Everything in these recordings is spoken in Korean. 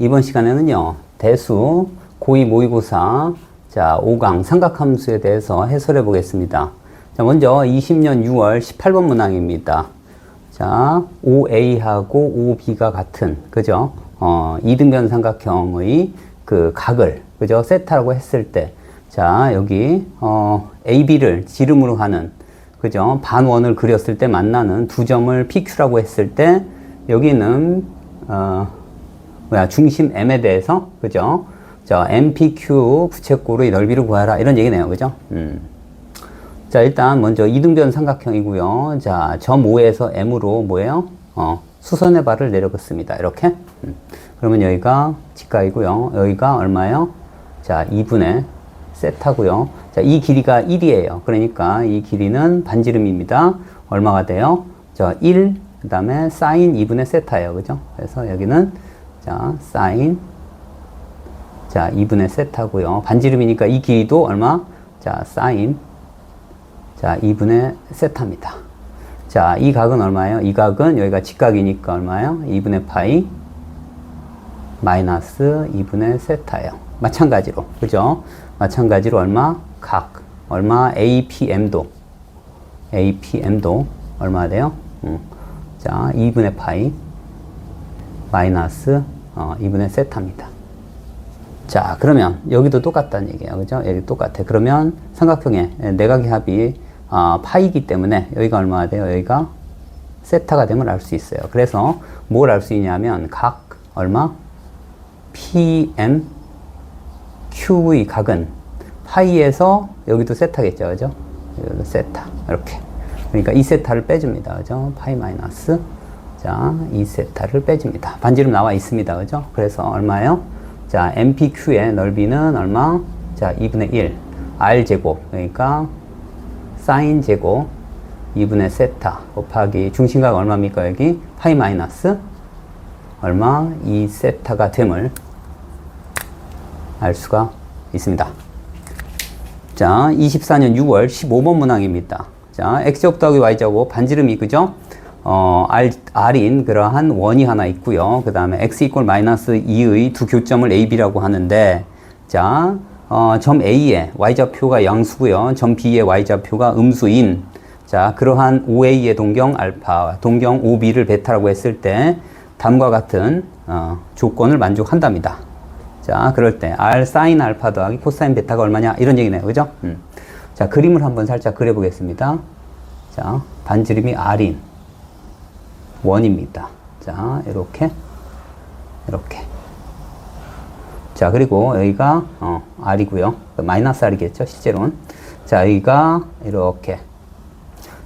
이번 시간에는요, 대수, 고위 모의고사, 자, 5강 삼각함수에 대해서 해설해 보겠습니다. 자, 먼저 20년 6월 18번 문항입니다. 자, OA하고 OB가 같은, 그죠? 이등변 삼각형의 그 각을, 그죠? 세타라고 했을 때, 자, 여기, AB를 지름으로 하는, 그죠? 반원을 그렸을 때 만나는 두 점을 PQ라고 했을 때, 여기는, 중심 M에 대해서, 그죠? 자, MPQ 부채꼴의 넓이를 구하라. 이런 얘기네요. 그죠? 자, 일단 먼저 이등변 삼각형이고요. 자, 점 O에서 M으로 뭐예요? 수선의 발을 내려긋습니다. 이렇게. 그러면 여기가 직각이고요. 여기가 얼마예요? 자, 2분의 세타고요. 자, 이 길이가 1이에요. 그러니까 이 길이는 반지름입니다. 얼마가 돼요? 자, 1, 그 다음에 사인 2분의 세타예요. 그죠? 그래서 여기는 자, 사인 자, 2분의 세타고요. 반지름이니까 이 길이도 얼마? 자, 사인 자, 2분의 세타입니다. 자, 이 각은 얼마예요? 이 각은 여기가 직각이니까 얼마예요? 2분의 파이 마이너스 2분의 세타예요. 마찬가지로, 그죠? 마찬가지로 얼마? 각 얼마? APM도 얼마 돼요? 자, 2분의 파이 마이너스 2분의 세타입니다. 자, 그러면 여기도 똑같다는 얘기예요. 그죠? 여기 똑같아. 그러면 삼각형의 내각의 합이 파이기 때문에 여기가 얼마가 돼요? 여기가 세타가 되면 알 수 있어요. 그래서 뭘 알 수 있냐면 각 얼마? PM Q의 각은 파이에서 여기도 세타겠죠. 그죠? 여기도 세타. 이렇게. 그러니까 이 세타를 빼줍니다. 그죠? 파이 마이너스. 자, 이 세타를 빼줍니다. 반지름 나와 있습니다. 그죠? 그래서 얼마예요? 자, MPQ의 넓이는 얼마? 자, 2분의 1. R제곱. 그러니까 사인 제곱 2분의 세타 곱하기 중심각 얼마입니까? 여기 파이 마이너스 얼마? 2 세타가 됨을 알 수가 있습니다. 자, 24년 6월 15번 문항입니다. 자, X제곱 더하기 Y제곱 반지름이 그죠? R인 그러한 원이 하나 있고요. 그 다음에 X 이퀄 마이너스 2의 두 교점을 AB라고 하는데, 자, 점 A의 Y좌표가 양수고요. 점 B의 Y좌표가 음수인, 자, 그러한 OA의 동경 알파, 동경 OB를 베타라고 했을 때, 다음과 같은, 조건을 만족한답니다. 자, 그럴 때, R 사인 알파 더하기 코사인 베타가 얼마냐? 이런 얘기네요. 그죠? 자, 그림을 한번 살짝 그려보겠습니다. 자, 반지름이 R인, 원입니다. 자, 이렇게. 자, 그리고 여기가, R이고요. 마이너스 R이겠죠, 실제로는. 자, 여기가 이렇게.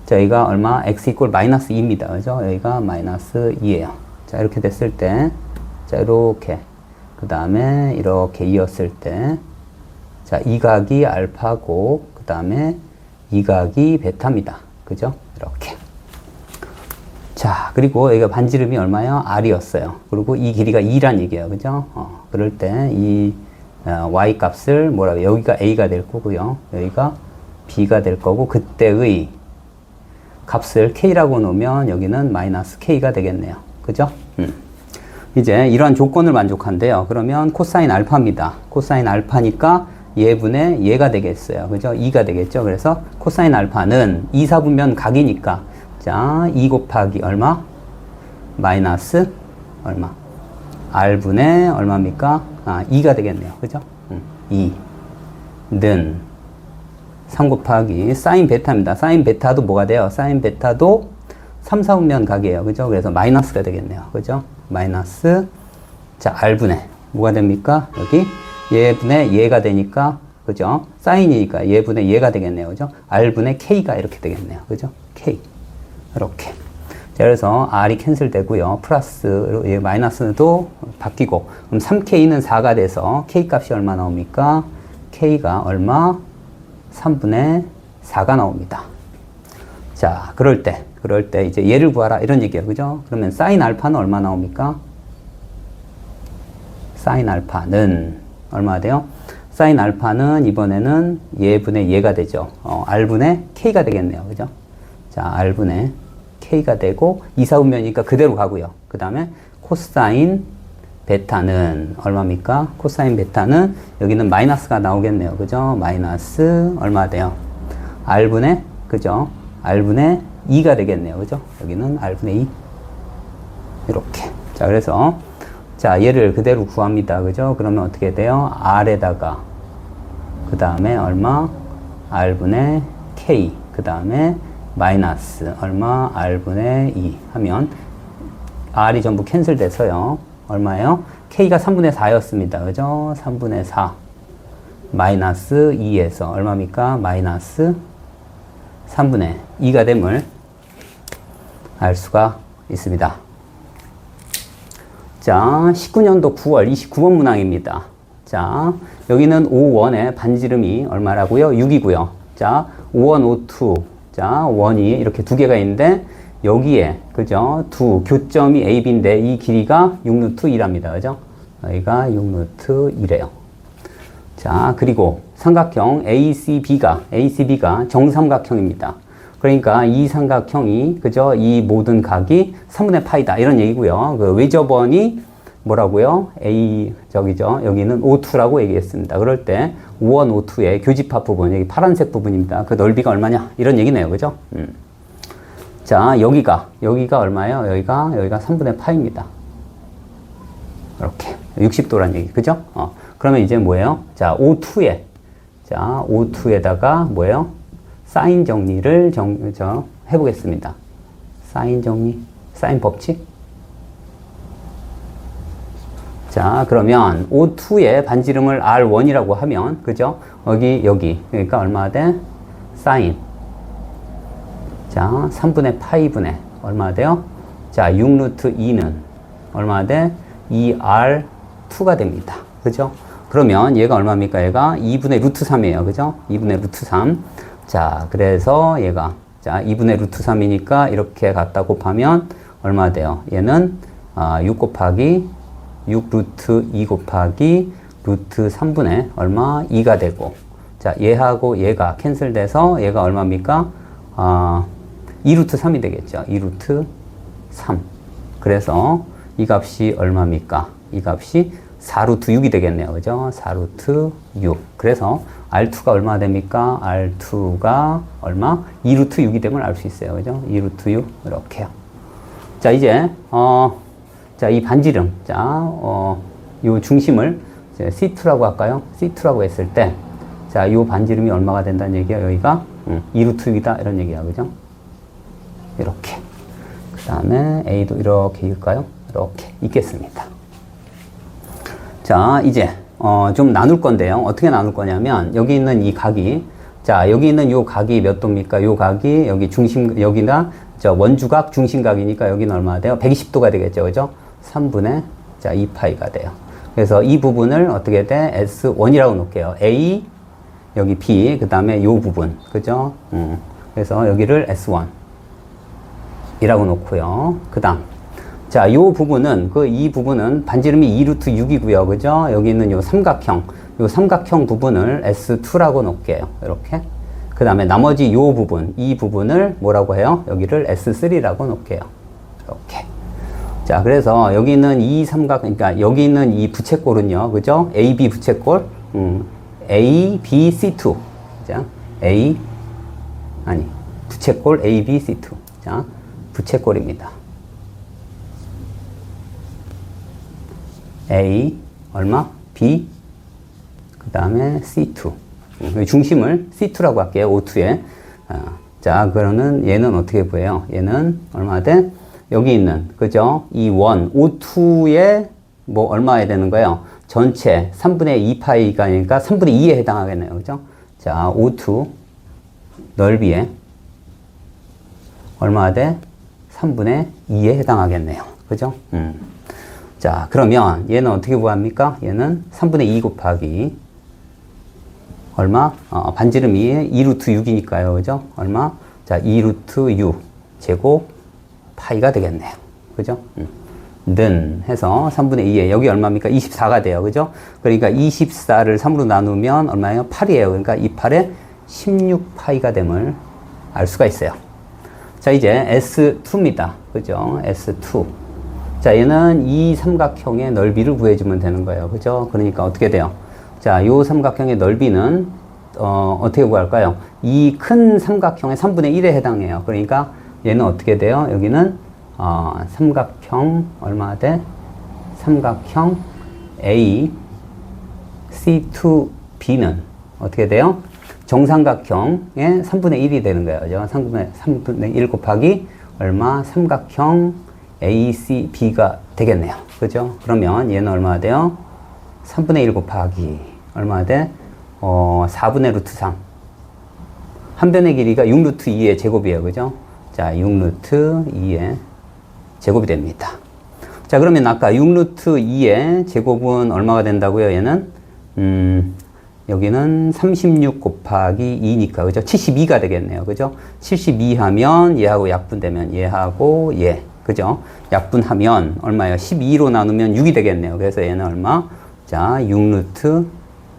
자, 여기가 얼마? X 이퀄 마이너스 2입니다. 그죠? 여기가 마이너스 2예요. 자, 이렇게 됐을 때, 자, 이렇게. 그 다음에 이렇게 이었을 때, 자, 이 각이 알파고, 그 다음에 이 각이 베타입니다. 그죠? 이렇게. 자, 그리고 여기가 반지름이 얼마예요? R이었어요. 그리고 이 길이가 2란 얘기예요. 그죠? 그럴 때 이 Y 값을 뭐라고 해요? 여기가 A가 될 거고요. 여기가 B가 될 거고, 그때의 값을 K라고 놓으면 여기는 마이너스 K가 되겠네요. 그죠? 이제 이러한 조건을 만족한대요. 그러면 코사인 알파입니다. 코사인 알파니까 얘분의 얘가 되겠어요. 그죠? 2가 되겠죠? 그래서 코사인 알파는 2, 4분면 각이니까 자, 2 곱하기 얼마? 마이너스 얼마? R분의 얼마입니까? 2가 되겠네요. 그죠? 2는 3 곱하기 사인 베타입니다. 사인 베타도 뭐가 돼요? 사인 베타도 3, 4분면 각이에요. 그죠? 그래서 마이너스가 되겠네요. 그죠? 마이너스 자, R분의 뭐가 됩니까? 여기 얘분의 얘가 되니까 그죠? 사인이니까 얘분의 얘가 되겠네요. 그죠? R분의 K가 이렇게 되겠네요. 그죠? K 이렇게. 자, 그래서 R이 캔슬 되고요. 플러스, 마이너스도 바뀌고. 그럼 3K는 4가 돼서 K 값이 얼마 나옵니까? K가 얼마? 3분의 4가 나옵니다. 자, 그럴 때 이제 얘를 구하라. 이런 얘기예요. 그죠? 그러면 사인 알파는 얼마 나옵니까? 사인 알파는 얼마 돼요? 사인 알파는 이번에는 얘분의 얘가 되죠. R분의 K가 되겠네요. 그죠? 자, R분의 K가 되고 2, 4분면이니까 그대로 가고요. 그 다음에 코사인 베타는 얼마입니까? 코사인 베타는 여기는 마이너스가 나오겠네요. 그죠? 마이너스 얼마 돼요? R분의, 그죠? R분의 2가 되겠네요. 그죠? 여기는 R분의 2. 이렇게. 자, 그래서, 자, 얘를 그대로 구합니다. 그죠? 그러면 어떻게 돼요? R에다가, 그 다음에 얼마? R분의 K. 그 다음에 마이너스 얼마? R분의 2 하면, R이 전부 캔슬 돼서요. 얼마예요? K가 3분의 4였습니다. 그죠? 3분의 4. 마이너스 2에서 얼마입니까? 마이너스 3분의 2가 됨을 알 수가 있습니다. 자, 19년도 9월 29번 문항입니다. 자, 여기는 5원의 반지름이 얼마라고요? 6이고요. 자, 5원, 5, 2. 자, 원이 이렇게 두 개가 있는데 여기에, 그죠? 두 교점이 A, B인데 이 길이가 6루트 2랍니다. 그죠? 여기가 6루트 2래요. 자, 그리고 삼각형 ACB가 정삼각형입니다. 그러니까 이 삼각형이, 그죠? 이 모든 각이 3분의 파이다. 이런 얘기고요. 그 외접원이 뭐라고요? 여기는 O2라고 얘기했습니다. 그럴 때 5원, O2의 교집합 부분, 여기 파란색 부분입니다. 그 넓이가 얼마냐? 이런 얘기네요. 그죠? 자, 여기가 얼마예요? 여기가 3분의 파입니다. 이렇게. 60도란 얘기. 그죠? 그러면 이제 뭐예요? 자, O2에다가 뭐예요? 사인 정리를 해보겠습니다. 사인 정리, 사인 법칙. 자, 그러면 O2의 반지름을 R1이라고 하면, 그죠? 여기. 그러니까 얼마 돼? 사인. 자, 3분의 파이분의 얼마 돼요? 자, 6루트 2는 얼마 돼? 2R2가 됩니다. 그죠? 그러면 얘가 얼마입니까? 얘가 2분의 루트 3이에요. 그죠? 2분의 루트 3. 자, 그래서 얘가, 자, 2분의 루트 3이니까 이렇게 갖다 곱하면 얼마 돼요? 얘는 6 곱하기 6 루트 2 곱하기 루트 3분의 얼마? 2가 되고, 자, 얘하고 얘가 캔슬돼서 얘가 얼마입니까? 2루트 3이 되겠죠. 2루트 3. 그래서 이 값이 얼마입니까? 이 값이 4루트 6이 되겠네요. 그죠? 4루트 6. 그래서 R2가 얼마 됩니까? R2가 얼마? 2루트 6이 되면 알 수 있어요. 그죠? 2루트 6. 이렇게요. 자, 이제, 자, 이 반지름. 자, 요 중심을 C2라고 할까요? C2라고 했을 때, 자, 요 반지름이 얼마가 된다는 얘기야? 여기가 2루트 6이다. 이런 얘기야. 그죠? 이렇게. 그 다음에 A도 이렇게 읽을까요? 이렇게 읽겠습니다. 자, 이제, 좀 나눌 건데요. 어떻게 나눌 거냐면, 여기 있는 이 각이, 자, 여기 있는 요 각이 몇 도입니까? 요 각이, 여기 여기가, 원주각 중심각이니까 여기는 얼마 돼요? 120도가 되겠죠. 그죠? 3분의, 자, 2파이가 돼요. 그래서 이 부분을 어떻게 돼? S1이라고 놓을게요. A, 여기 B, 그 다음에 요 부분. 그죠? 그래서 여기를 S1. 이라고 놓고요. 그 다음. 자, 요 부분은, 이 부분은 반지름이 2루트 6이고요. 그죠? 여기 있는 요 삼각형 부분을 S2라고 놓을게요. 이렇게. 그 다음에 나머지 요 부분, 이 부분을 뭐라고 해요? 여기를 S3라고 놓을게요. 이렇게. 자, 그래서 여기 있는 이 그러니까 여기 있는 이 부채꼴은요. 그죠? AB 부채꼴, A, B, C2. 자, 부채꼴 A, B, C2. 자, 부채꼴입니다. A 얼마? B 그 다음에 C2. 중심을 C2라고 할게요. O2에. 자, 그러면 얘는 어떻게 보여요? 얘는 얼마 돼? 여기 있는, 그죠? 이 원, O2에 뭐 얼마야 되는 거예요? 전체 3분의 2파이가 아니니까 3분의 2에 해당하겠네요. 그죠? 자, O2 넓이에 얼마 돼? 3분의 2에 해당하겠네요. 그죠? 자, 그러면 얘는 어떻게 구합니까? 얘는 3분의 2 곱하기 얼마? 반지름이 2루트 6이니까요. 그죠? 얼마? 자, 2루트 6 제곱 파이가 되겠네요. 그죠? 는 해서 3분의 2에 여기 얼마입니까? 24가 돼요. 그죠? 그러니까 24를 3으로 나누면 얼마예요? 8이에요. 그러니까 이 8에 16파이가 됨을 알 수가 있어요. 자, 이제 S2입니다. 그죠? S2. 자, 얘는 이 삼각형의 넓이를 구해주면 되는 거예요. 그죠? 그러니까 어떻게 돼요? 자, 요 삼각형의 넓이는, 어떻게 구할까요? 이 큰 삼각형의 3분의 1에 해당해요. 그러니까 얘는 어떻게 돼요? 여기는, 삼각형, 얼마 돼? 삼각형 A, C2B는 어떻게 돼요? 정삼각형의 3분의 1이 되는 거예요. 그죠? 3분의 1 곱하기 얼마? 삼각형 ACB가 되겠네요. 그죠? 그러면 얘는 얼마 돼요? 3분의 1 곱하기 얼마 돼? 4분의 루트 3. 한 변의 길이가 6 루트 2의 제곱이에요. 그죠? 자, 6 루트 2의 제곱이 됩니다. 자, 그러면 아까 6 루트 2의 제곱은 얼마가 된다고요? 얘는 여기는 36 곱하기 2니까 그죠? 72가 되겠네요. 그죠? 72 하면 얘하고 약분되면 얘하고 얘. 그죠? 약분하면 얼마예요? 12로 나누면 6이 되겠네요. 그래서 얘는 얼마? 자, 6 루트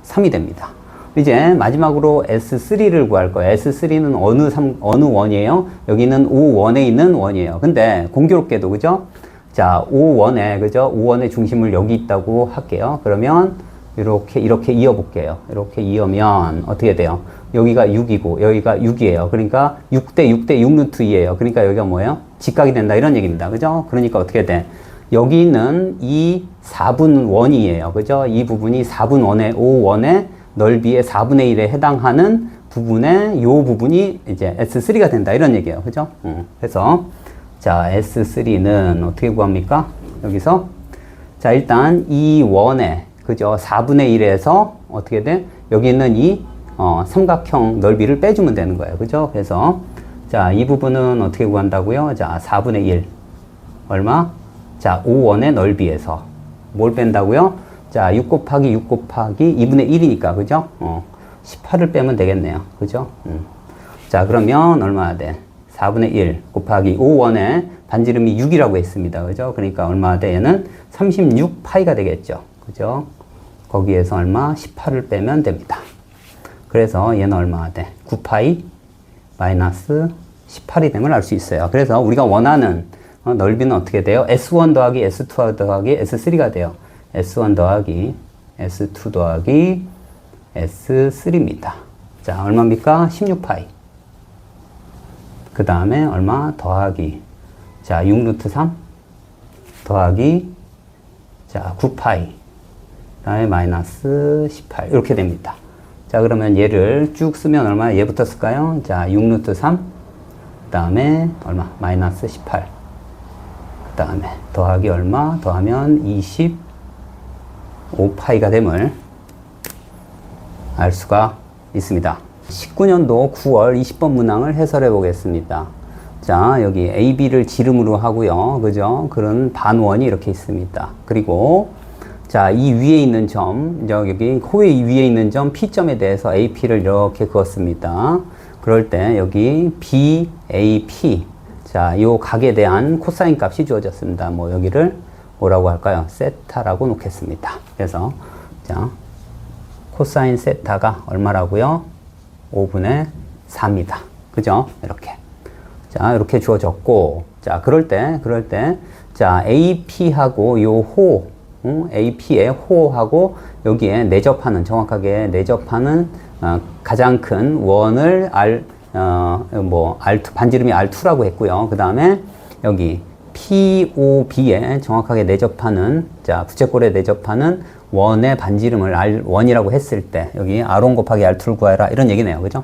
3이 됩니다. 이제 마지막으로 S3를 구할 거예요. S3는 어느 원이에요? 여기는 O1에 있는 원이에요. 근데 공교롭게도 그죠? 자, O1에 그죠? O1의 중심을 여기 있다고 할게요. 그러면 이렇게 이어볼게요. 이렇게 이으면 어떻게 돼요? 여기가 6이고 여기가 6이에요. 그러니까 6대 6대 6 루트 2예요. 그러니까 여기가 뭐예요? 직각이 된다 이런 얘기입니다. 그죠? 그러니까 어떻게 돼? 여기 있는 이 4분 원이에요. 그죠? 이 부분이 4분 원의 O1의 넓이의 4분의 1에 해당하는 부분에 요 부분이 이제 S3가 된다 이런 얘기예요. 그죠? 그래서 자, S3는 어떻게 구합니까? 여기서 자, 일단 이 원에 그죠? 4분의 1에서 어떻게 돼? 여기 있는 이 삼각형 넓이를 빼주면 되는 거예요. 그죠? 그래서 자, 이 부분은 어떻게 구한다고요? 자, 4분의 1 얼마? 자, O1의 넓이에서 뭘 뺀다고요? 자, 6 곱하기 6 곱하기 2분의 1이니까 그죠? 18을 빼면 되겠네요. 그죠? 자, 그러면 얼마나 돼? 4분의 1 곱하기 O1의 반지름이 6이라고 했습니다. 그죠? 그러니까 얼마나 돼? 얘는 36파이가 되겠죠. 그죠? 거기에서 얼마? 18을 빼면 됩니다. 그래서 얘는 얼마나 돼? 9파이 마이너스 18이 됨을 알 수 있어요. 그래서 우리가 원하는 넓이는 어떻게 돼요? S1 더하기 S2 더하기 S3가 돼요. S1 더하기 S2 더하기 S3입니다. 자, 얼마입니까? 16파이. 그 다음에 얼마? 더하기. 자, 6 루트 3 더하기. 자, 9파이. 그 다음에 마이너스 18. 이렇게 됩니다. 자, 그러면 얘를 쭉 쓰면 얼마? 얘부터 쓸까요? 자, 6 루트 3. 그 다음에 얼마? 마이너스 18. 그 다음에 더하기 얼마? 더하면 25파이가 됨을 알 수가 있습니다. 19년도 9월 20번 문항을 해설해 보겠습니다. 자, 여기 AB를 지름으로 하고요. 그죠? 그런 반원이 이렇게 있습니다. 그리고 자, 이 위에 있는 점, 여기 코의 위에 있는 점 P점에 대해서 AP를 이렇게 그었습니다. 그럴 때 여기 BAP, 자, 요 각에 대한 코사인 값이 주어졌습니다. 뭐 여기를 뭐라고 할까요? 세타라고 놓겠습니다. 그래서 자, 코사인 세타가 얼마라고요? 5분의 4입니다. 그죠? 이렇게. 자, 이렇게 주어졌고, 자, 그럴 때, 자, AP하고 요 호, AP의 호하고 여기에 내접하는, 정확하게 내접하는, 가장 큰 원을 R2, 반지름이 R2라고 했고요. 그 다음에 여기 POB에 정확하게 내접하는, 자, 부채꼴에 내접하는 원의 반지름을 R1이라고 했을 때, 여기 R1 곱하기 R2를 구해라. 이런 얘기네요. 그죠?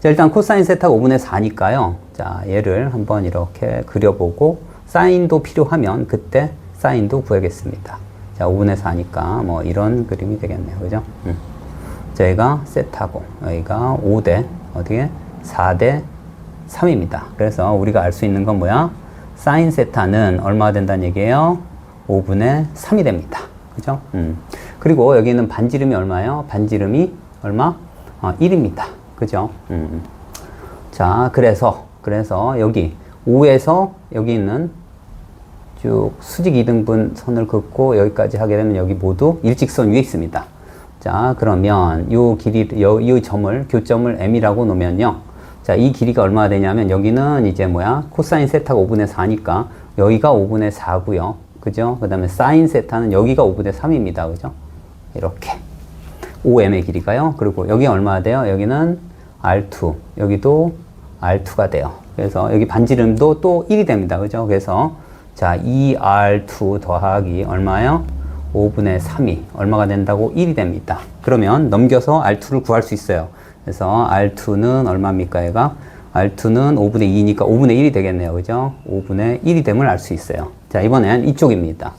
자, 일단 코사인 세타가 5분의 4니까요. 자, 얘를 한번 이렇게 그려보고, 사인도 필요하면 그때 사인도 구하겠습니다. 자, 5분의 4니까 뭐 이런 그림이 되겠네요. 그죠? 자, 여기가 세타고, 여기가 5대, 어떻게? 4대 3입니다. 그래서 우리가 알 수 있는 건 뭐야? 사인 세타는 얼마가 된다는 얘기예요? 5분의 3이 됩니다. 그죠? 그리고 여기는 반지름이 얼마예요? 반지름이 얼마? 1입니다. 그죠? 자, 그래서 여기 5에서 여기 있는 쭉 수직 이등분 선을 긋고 여기까지 하게 되면 여기 모두 일직선 위에 있습니다. 자, 그러면 이 점을, 교점을 M이라고 놓으면요. 자, 이 길이가 얼마나 되냐면 여기는 이제 뭐야? 코사인 세타가 5분의 4니까 여기가 5분의 4고요. 그죠? 그 다음에 사인 세타는 여기가 5분의 3입니다. 그죠? 이렇게. OM의 길이가요. 그리고 여기 얼마나 돼요? 여기는 R2. 여기도 R2가 돼요. 그래서 여기 반지름도 또 1이 됩니다. 그죠? 그래서 자, 2R2 더하기 얼마요? 5분의 3이 얼마가 된다고? 1이 됩니다. 그러면 넘겨서 R2를 구할 수 있어요. 그래서 R2는 얼마입니까? 얘가 R2는 5분의 2니까 5분의 1이 되겠네요. 그죠? 5분의 1이 됨을 알 수 있어요. 자, 이번엔 이쪽입니다.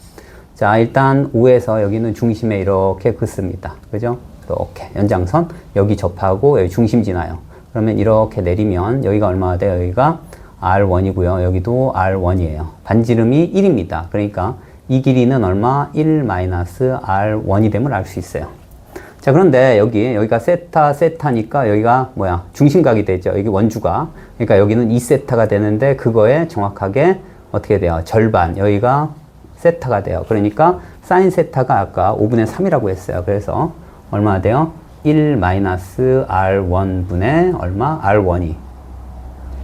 자, 일단 5에서 여기는 중심에 이렇게 긋습니다. 그죠? 이렇게 연장선 여기 접하고 여기 중심 지나요. 그러면 이렇게 내리면 여기가 얼마가 돼요? 여기가 R1이고요. 여기도 R1이에요. 반지름이 1입니다. 그러니까 이 길이는 얼마? 1-R1이 됨을 알 수 있어요. 자, 그런데 여기가 세타니까 여기가 뭐야? 중심각이 되죠. 여기 원주가. 그러니까 여기는 2세타가 되는데 그거에 정확하게 어떻게 돼요? 절반. 여기가 세타가 돼요. 그러니까 사인 세타가 아까 5분의 3이라고 했어요. 그래서 얼마나 돼요? 1-R1분의 얼마? R1이.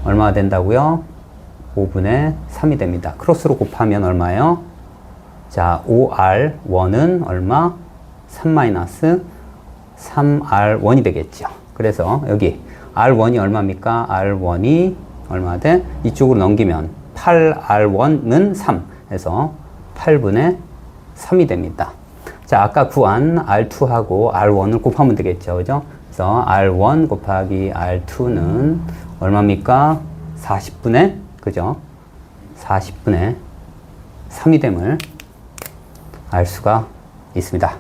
얼마가 된다고요? 5분의 3이 됩니다. 크로스로 곱하면 얼마예요? 자, 5R1은 얼마? 3-3R1이 되겠죠. 그래서 여기 R1이 얼마입니까? R1이 얼마 돼? 이쪽으로 넘기면 8R1은 3. 해서 8분의 3이 됩니다. 자, 아까 구한 R2하고 R1을 곱하면 되겠죠. 그죠? 그래서 R1 곱하기 R2는 얼마입니까? 40분의, 그죠? 40분의 3이 됨을 알 수가 있습니다.